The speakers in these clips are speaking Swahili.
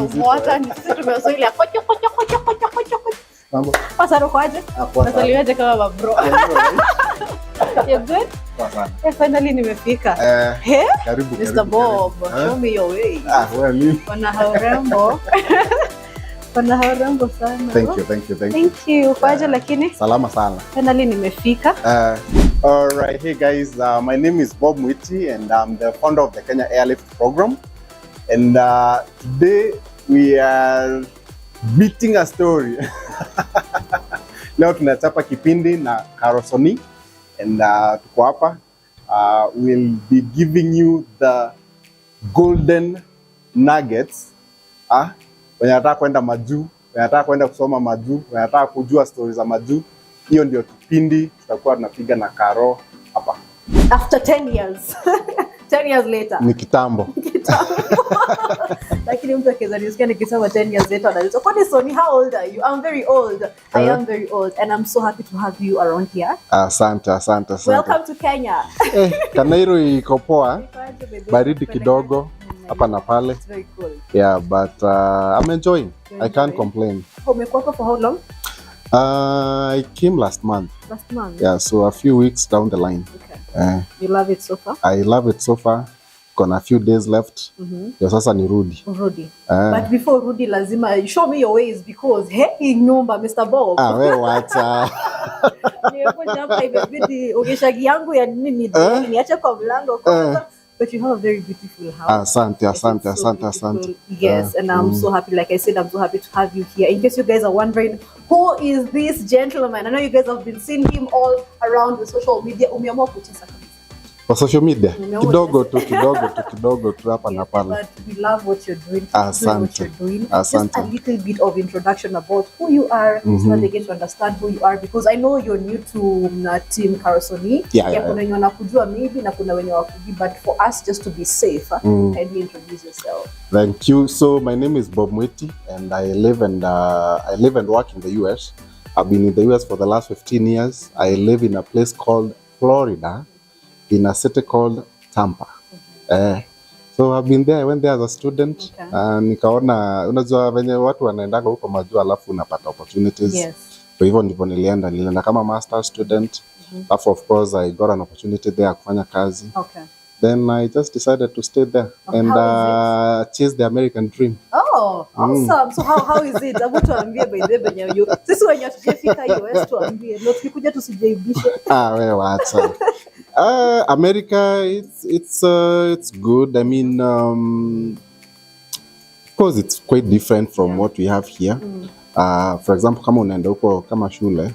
Mwata ni sisi tumezoea kocho. Mambo. Pasaro kwaje? Nasaliwaje kama bro. You good? Finally nimefika. Karibu. Mr. Bob, show me your way. Well, Pana haurembo. Pana haurembo sana. Thank you. Kwaje lakini? Salama sana. Finally nimefika. All right, hey guys, my name is Bob Mwiti and I'm the founder of the Kenya Airlift program. And today we are beating a story. Leo tunachapa kipindi na Karosoni and tuko hapa. We'll be giving you the golden nuggets. When unataka kwenda majuu, when unataka kwenda kusoma majuu, when unataka kujua stories za majuu, hiyo ndio kipindi tutakuwa tunapiga na Karo hapa. After 10 years. 10 years later. Ni kitambo. Lakini mtu akiweza nisikia nikisema 10 years later anauliza, "Kwani Soni, how old are you?" I'm very old. I am very old and I'm so happy to have you around here. Asante. Welcome to Kenya. Kanairo iko poa. Baridi kidogo hapa na pale. It's very cool. Yeah, but I'm enjoying. I can't complain. Umekuwa hapa for how long? I came last month. Last month? Yeah, so a few weeks down the line. Okay. You love it so far? I love it so far. Got a few days left. Sasa ni rudi. But before rudi lazima show me your ways because hey nyumba Mr. Bob. Wewe wacha. Nimekuja hapa imebidi ogeshagi yangu ya nini niache kwa mlango kwanza. But you have a very beautiful house. Asante. Yes, and I'm so happy. Like I said, I'm so happy to have you here. In case you guys are wondering, who is this gentleman? I know you guys have been seeing him all around the social media. Umeamua kutesa kabisa. Kwa social media? Kidogo tu hapa na pale. But we love what you're doing. Asante. Just a little bit of introduction about who you are, so they get to understand who you are, because I know you're new to team Karosoni. Yeah. Kuna wenye wanakujua maybe na kuna wenye wakujui, but for us just to be safe, kindly introduce yourself. Thank you. So my name is Bob Mwiti and I live and work in the US. I've been in the US for the last 15 years. I live in a place called Florida, in a city called Tampa. So I've been there. I went there as a student. Nikaona unajua venye watu wanaendaga huko majuu alafu unapata opportunities. Yes. So hivyo ndivyo nilienda kama master student. Of course I got an opportunity there kufanya kazi. Okay. Then I just decided to stay there and chase the American dream. Oh, awesome. So how is it? Abu tuambie by the way you. Sisi wenye tujafika US tuambie. Ndio tukikuja tusijaibishe. Wewe wacha. America, it's good. I mean, of course, it's quite different from what we have here. For example, kama unaenda huko kama shule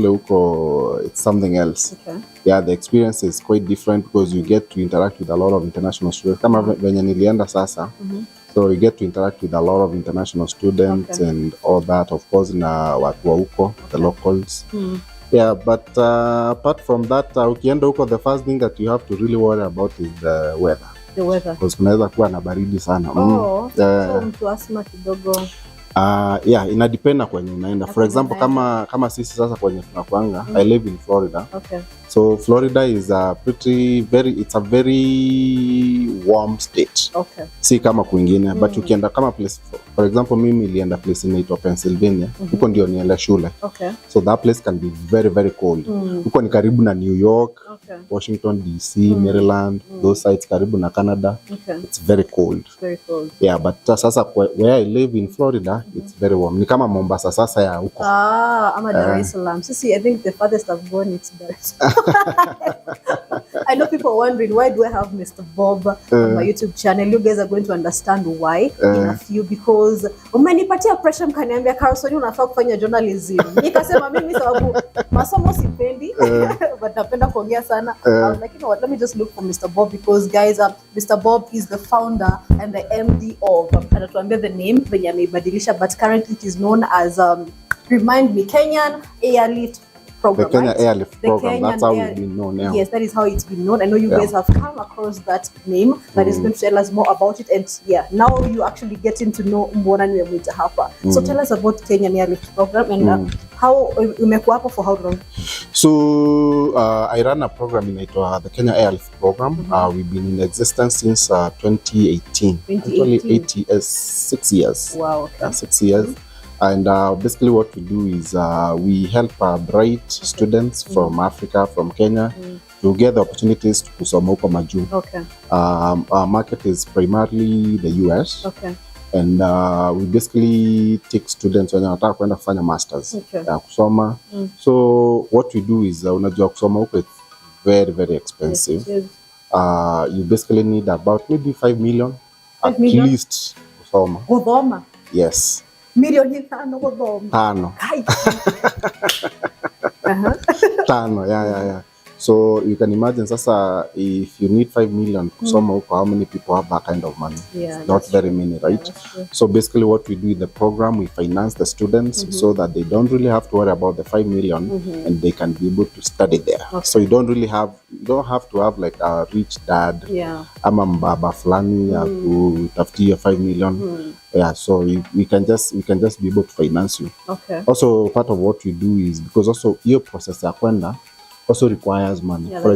huko, it's something else. Okay. Yeah, the experience is quite different because you get to interact with a lot of international students. Kama venye nilienda sasa, so you get to interact with a lot of international students and all that. Of course, na watu wa huko, the locals. Yeah, but apart from that, ukienda huko, the first thing that you have to really worry about is the weather. The weather. Because kunaweza kuwa na baridi sana. So mtu asma kidogo. Yeah, inadepend na kwenye unaenda. For example, kama sisi sasa kwenye tunakuanga, I live in Florida. Okay. So Florida is it's a very warm state. Okay. Si kama kwingine, but ukienda kama place, for example, mimi nilienda place inaitwa Pennsylvania. Huko ndio nienda shule. Okay. So that place can be very, very cold. Huko ni karibu na New York, Washington DC, Maryland, those sites karibu na Canada. Okay. It's very cold. Very cold. Yeah, but sasa where I live in Florida, it's very warm. Ni kama Mombasa sasa ya huko. I'm at Dar es Salaam. I think the farthest I've gone is Dar es Salaam. I know people are wondering, why do I have Mr. Bob on my YouTube channel? You guys are going to understand why in a few, because umenipatia pressure mkaniambia Karosoni unafaa kufanya journalism. Nikasema mimi sababu masomo sipendi but napenda kuongea sana. Like, you know what, let me just look for Mr. Bob because guys, Mr. Bob is the founder and the MD of anatuambia the name venye ameibadilisha, but currently it is known as remind me, Kenyan Airlift program. The Kenya Airlift program, that's how it's been known now. Yes, that is how it's been known. I know you guys have come across that name, but it's going to tell us more about it. And yeah, now you actually getting to know Mbona Niwe Mwita hapa. So tell us about Kenya Airlift program and How umekuwa hapo for how long? So I run a program inaitwa the Kenya Airlift program. We've been in existence since 2018. Actually 6 years. Wow. Okay. 6 years. And basically what we do is we help bright students from Africa, from Kenya, to get the opportunities to kusoma huko majuu. Okay. Our market is primarily the US. Okay. And we basically take students wenye wanataka kwenda kufanya masters kusoma. So what we do is unajua kusoma huko it's very very expensive. Yes. You basically need about maybe 5 million at least kusoma. Kusoma? Yes. Milioni 5 kusoma. 5. Tano, yeah. So you can imagine sasa if you need 5 million kusoma huko, how many people have that kind of money? Yeah, not very many, right? Yeah, so basically what we do in the program, we finance the students so that they don't really have to worry about the 5 million and they can be able to study there. Okay. So you don't have to have like a rich dad ama mbaba fulani ya kutafutia 5 million. Yeah, so we can just be able to finance you. Okay. Also part of what we do is because also your process ya kwenda also requires money. Yeah, for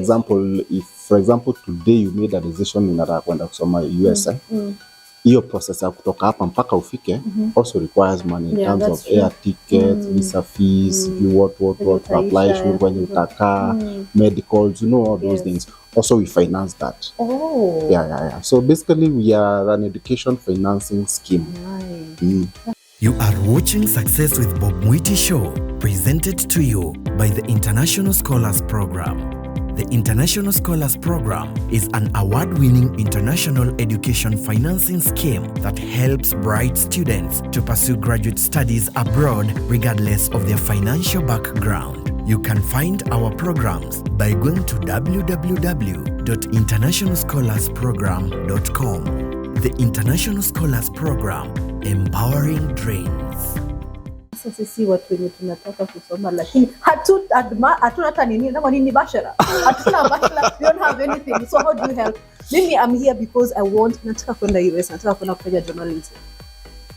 example today you made a decision unataka kwenda kusoma USA, hiyo process ya kutoka hapa mpaka ufike also requires money in terms of air tickets, visa fees, what to apply shule kwenye utakaa, medicals, all those things. Also we finance that. Yeah. So basically we are an education financing scheme. You are watching Success with Bob Mwiti Show, presented to you by the International Scholars Program. The International Scholars Program is an award-winning international education financing scheme that helps bright students to pursue graduate studies abroad regardless of their financial background. You can find our programs by going to www.internationalscholarsprogram.com. The International Scholars Program, empowering dreams. Sisi watu wenye tunataka kusoma lakini hatuna hata nini bashara. Hatuna bashara, we don't have anything. So how do you help? Mimi I'm here because nataka kwenda US, nataka kwenda kufanya journalism.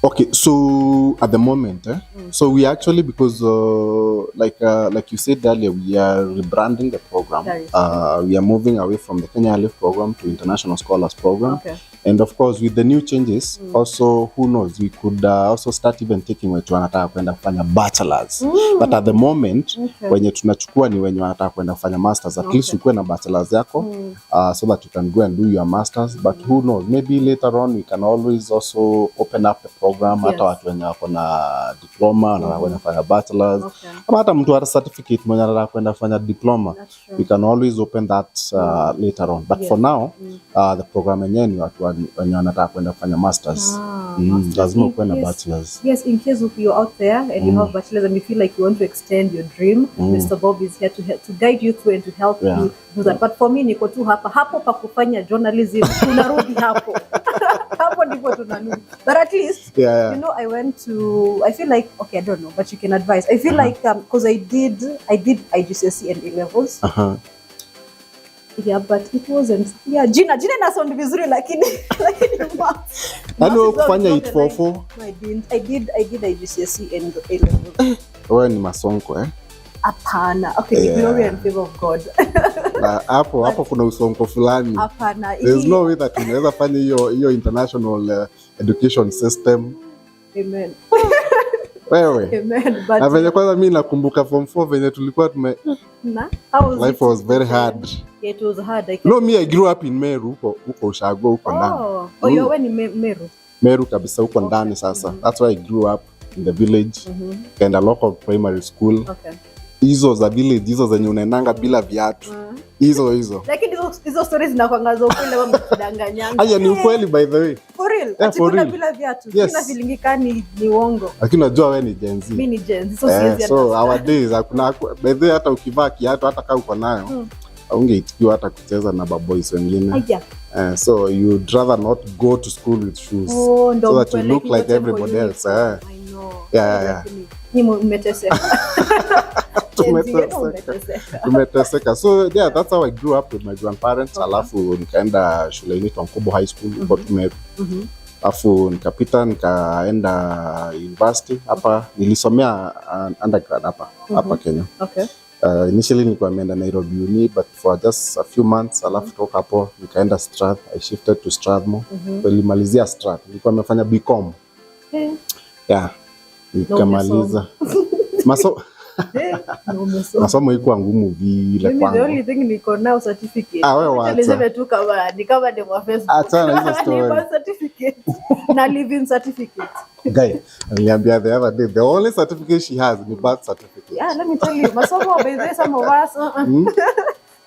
Okay, so at the moment, so we actually, because like you said earlier, we are rebranding the program. We are moving away from the Kenya Airlift program to International Scholars Program. Okay. And of course, with the new changes, also, who knows, we could also start even taking wetu wanataka kwenda kufanya bachelors. But at the moment, wenye tunachukua ni wenye wanataka kwenda kufanya masters. At least ukue na bachelors yako, so that you can go and do your masters. But who knows, maybe later on, we can always also open up the program. Hata watu wenye wako na diploma, na wanataka kufanya bachelors. Ama hata mtu ana certificate mwenye anataka kwenda kufanya diploma. We can always open that later on. But for now, the program yenyewe ni watu wenye wanataka kwenda kufanya masters. Lazima ukuwe na bachelors. Yes, in case if you're out there and you have bachelors and you feel like you want to extend your dream, Mr. Bob is here to guide you through and to help you do that. But for me, niko tu hapo pa kufanya journalism, tunarudi hapo. Hapo ndipo tunarudi. But at least, you know, I feel like, okay, I don't know, but you can advise. I feel like, because I did IGCSE and A-levels. Yeah, but it wasn't. Yeah, Gina na sound vizuri lakini Ano kufanya 844? No, I did IGCSE and A-levels. Wewe ni masonko Hapana. Okay, glory and favor of God. Hapo kuna usonko fulani. Hapana. There's no way that unaweza fanya hiyo international education system. Amen. Wewe. Amen. But na venye kwanza mimi nakumbuka form 4 venye tulikuwa life was very hard. Yeah, it was hard. No, me I grew up in Meru huko Ushago huko ndani. Oh, you're in Meru. Meru kabisa huko ndani sasa. That's why I grew up in the village and a local primary school. Okay. Hizo za village, hizo zenye unaendanga bila viatu. Hizo. Lakini hizo stories zinakuangaza ukweli wa mkidanganyanga. Aya, ni ukweli by the way. For real? Yeah, for real. Bila viatu. Yes. Sina feeling kani ni uongo. Lakini unajua wewe ni Gen Z. Mimi ni Gen Z. So siwezi so our days hakuna by the way, hata ukivaa kiatu hata kama uko nayo ungeitikiwa hata kucheza na baboys wengine. So you'd rather not go to school with shoes so that you look like everybody else. I know. Yeah. Ni umeteseka. Tumeteseka. So yeah, that's how I grew up with my grandparents. Alafu nikaenda shule inaitwa Nkobo High School huko Meru. afu nikapita nikaenda university hapa, nilisomea undergrad hapa Kenya. Okay. Initially nilikuwa nimeenda Nairobi Uni, but for just a few months alafu toka hapo nikaenda Strath. I shifted to Strathmore. Nilimalizia Strath, nilikuwa nimefanya BCom. Yeah, nikamaliza masomo ikuwa ngumu vile kwangu. The only thing niko now certificate. Wewe wacha. Niseme tu kama ni kama ni kwa Facebook. Acha na hizo story. Ni certificate. Na living certificate. Guy, niliambia the other day, the only certificate she has ni birth certificate. Yeah, let me tell you, masomo by the way, some of us.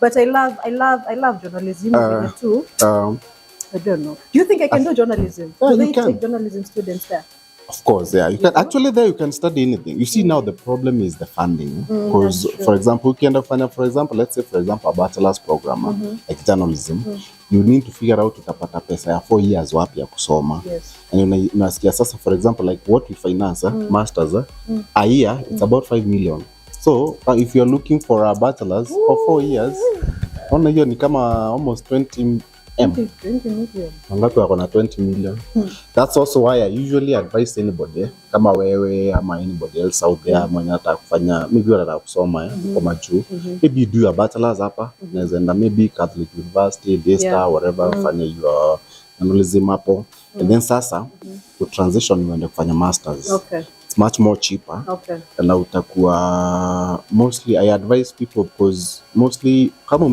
But I love journalism too. I don't know. Do you think I can do journalism? Do they take journalism students there? Of course, yeah. You can actually there you can study anything. You see now the problem is the funding. Because for example, you can find for example, let's say for example a bachelor's program like journalism, you need to figure out utapata pesa ya 4 years wapi ya kusoma. Yes. And unasikia sasa for example like what we finance masters a year it's about 5 million. So if you're looking for a bachelor's for 4 years, ona hiyo ni kama almost 20 million. Wangapi wako na 20 million? That's also why I usually advise anybody kama wewe ama anybody else out there mwenye anataka kufanya maybe anataka kusoma kwa majuu, maybe you do a bachelor's hapa, unaweza enda maybe Catholic University, Daystar, whatever, fanya your journalism hapo, and then sasa to transition uende kufanya masters. Okay. It's much more cheaper. Okay. Na utakuwa mostly I advise people because mostly kama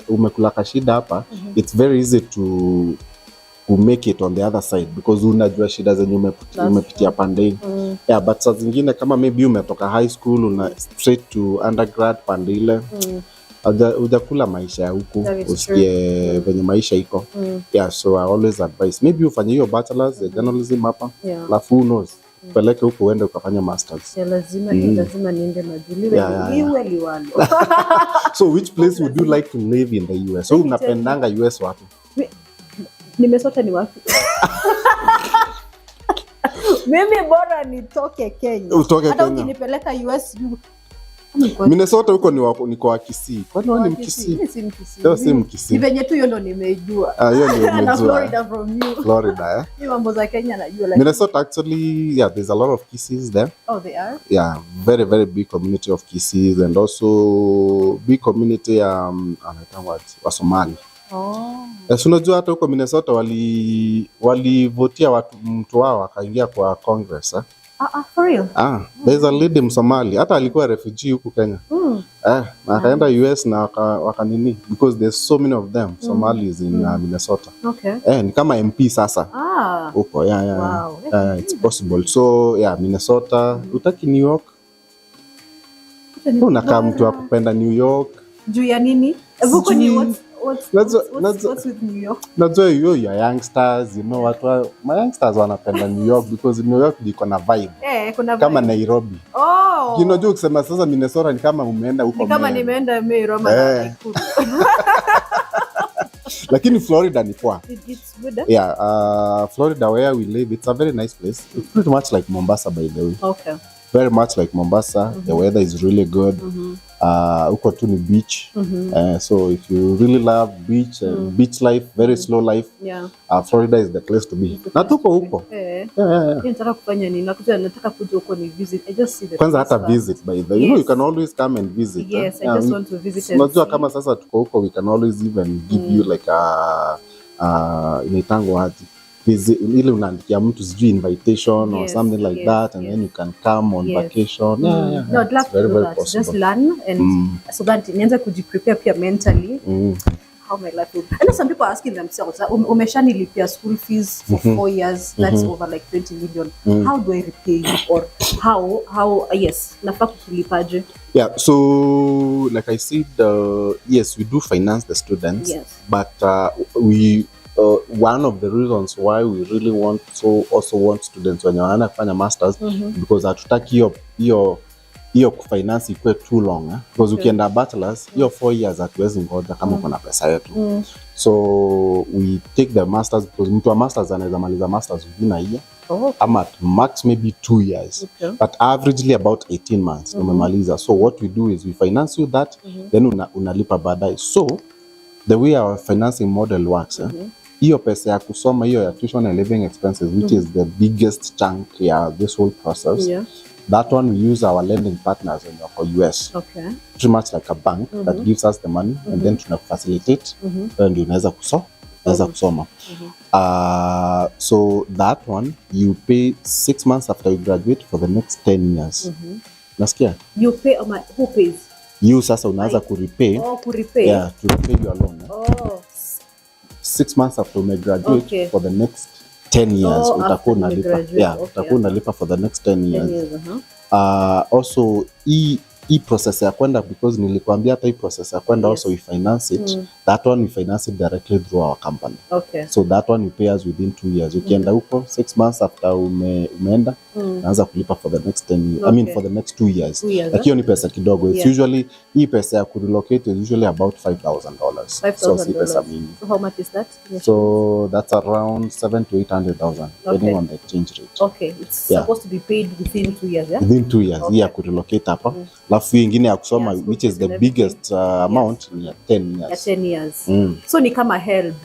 umekula kashida hapa, it's very easy to make it on the other side because unajua shida zenye umepitia pande. Yeah, but saa zingine kama maybe umetoka high school una straight to undergrad pande ile. Ujakula maisha ya huku, usikie venye maisha iko. Yeah, so I always advise maybe ufanye hiyo bachelor's ya journalism hapa, alafu who knows peleke huko uende ukafanya masters. Ya lazima niende majuliwe iwe liwalo. So which place would you like to live in the US? So unapendanga US wapi? Nimesota ni wapi? Mimi bora nitoke Kenya. Hata ukinipeleka US Minnesota huko ni kwa Kisii. Kwani wewe ni Mkisii? Mimi si Mkisii. Leo si Mkisii. Ni venye tu hiyo ndo nimejua. Hiyo ndio nimejua. Na Florida from you. Florida, Ni mambo za Kenya najua like. Minnesota actually, yeah, there's a lot of Kisiis there. Oh, they are? Yeah, very very big community of Kisiis and also big community wa Somali. Unajua hata huko Minnesota walivotia mtu wao akaingia kwa Congress. For real? There's a lady Msomali, hata alikuwa refugee huku Kenya. Na akaenda US na wakanini because there's so many of them Somalis in Minnesota. Okay. Ni kama MP sasa. Huko, Wow. It's possible. So yeah, Minnesota, utaki New York? Unakaa mtu wa kupenda New York. Juu ya nini? Huko ni what's with New York? Najua hiyo ya youngsters, you know what, my youngsters wanapenda New York because New York iko na vibe. Kuna kama vibe. Nairobi. Unajua ukisema sasa Minnesota ni kama umeenda huko. Ni kama nimeenda Meru ama Lakini Florida ni poa. It's good. Yeah, Florida where we live, it's a very nice place. It's pretty much like Mombasa by the way. Okay. Very much like Mombasa. The weather is really good. Uko tu ni beach. So if you really love beach beach life, very slow life, Florida is the place to be. Na tuko huko. Nataka kufanya nini? Nataka kuja huko ni visit. I just see the kwanza hata visit by the you know you can always come and visit. Yes, I just want to visit. Unajua kama sasa tuko huko, we can always even give you like inaitangwa hati ile unaandikia mtu sijui invitation or something like that and then you can come on vacation. No, I'd love to do that. Just learn and so that nianze kujiprepare pia mentally how my life will be. I know some people are asking themselves, umeshanilipia school fees for 4 years, that's over like 20 million. How do I repay you? Or how nafaa kulipaje? Yeah, so like I said, yes, we do finance the students, but we one of the reasons why we really want students when wanaenda kufanya masters because hatutaki hiyo kufinance ikuwe too long because ukienda bachelors hiyo 4 years hatuwezi ngoja kama uko na pesa yetu. So we take the masters because mtu wa masters anaweza maliza masters within a year ama at max maybe 2 years, but averagely about 18 months umemaliza. So what we do is we finance you that then unalipa baadaye. So the way our financing model works, hiyo pesa ya kusoma, hiyo ya tuition and living expenses, which is the biggest chunk ya this whole process. Yeah. That one we use our lending partners in the US. Okay. Pretty much like a bank that gives us the money and then tuna facilitate and unaweza kusoma. So that one you pay 6 months after you graduate for the next 10 years. Nasikia? You pay, who pays? You sasa unaanza kurepay. Oh, kurepay. Yeah, to repay your loan. Oh. 6 months after you graduate, Okay. for the next 10 years utakuwa unalipa. Yeah, okay. utakuwa unalipa for the next 10 years. 10 years, Also hii process ya kwenda, because nilikwambia hata hii process ya kwenda also we finance it. That one we finance it directly through our company. Okay. So that one you pay us within 2 years. Ukienda huko 6 months after umeenda naanza kulipa for the next 10 years. I mean for the next 2 years. Lakini hiyo ni pesa kidogo. It's usually, hii pesa ya kurelocate is usually about $5,000. So si pesa mingi. So how much is that? So that's around 700,000 to 800,000 depending on the exchange rate. Okay, it's supposed to be paid within 2 years, yeah? Within 2 years. Hii ya kurelocate hapa. Alafu ingine ya kusoma, which is the biggest amount, ni ya 10 years. Ya 10 years. So ni kama HELB.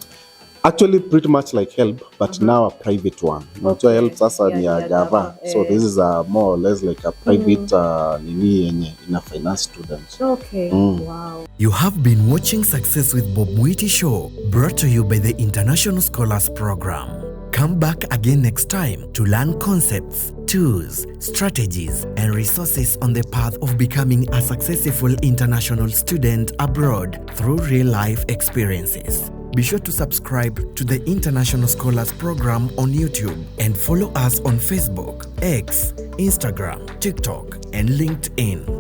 Actually pretty much like HELB, but now a private one. So HELB sasa ni ya Java. So this is a more or less like a private nini yenye ina finance students. Okay. Wow. You have been watching Success with Bob Mwiti Show, brought to you by the International Scholars Program. Come back again next time to learn concepts, tools, strategies, and resources on the path of becoming a successful international student abroad through real-life experiences. Be sure to subscribe to the International Scholars Program on YouTube and follow us on Facebook, X, Instagram, TikTok, and LinkedIn.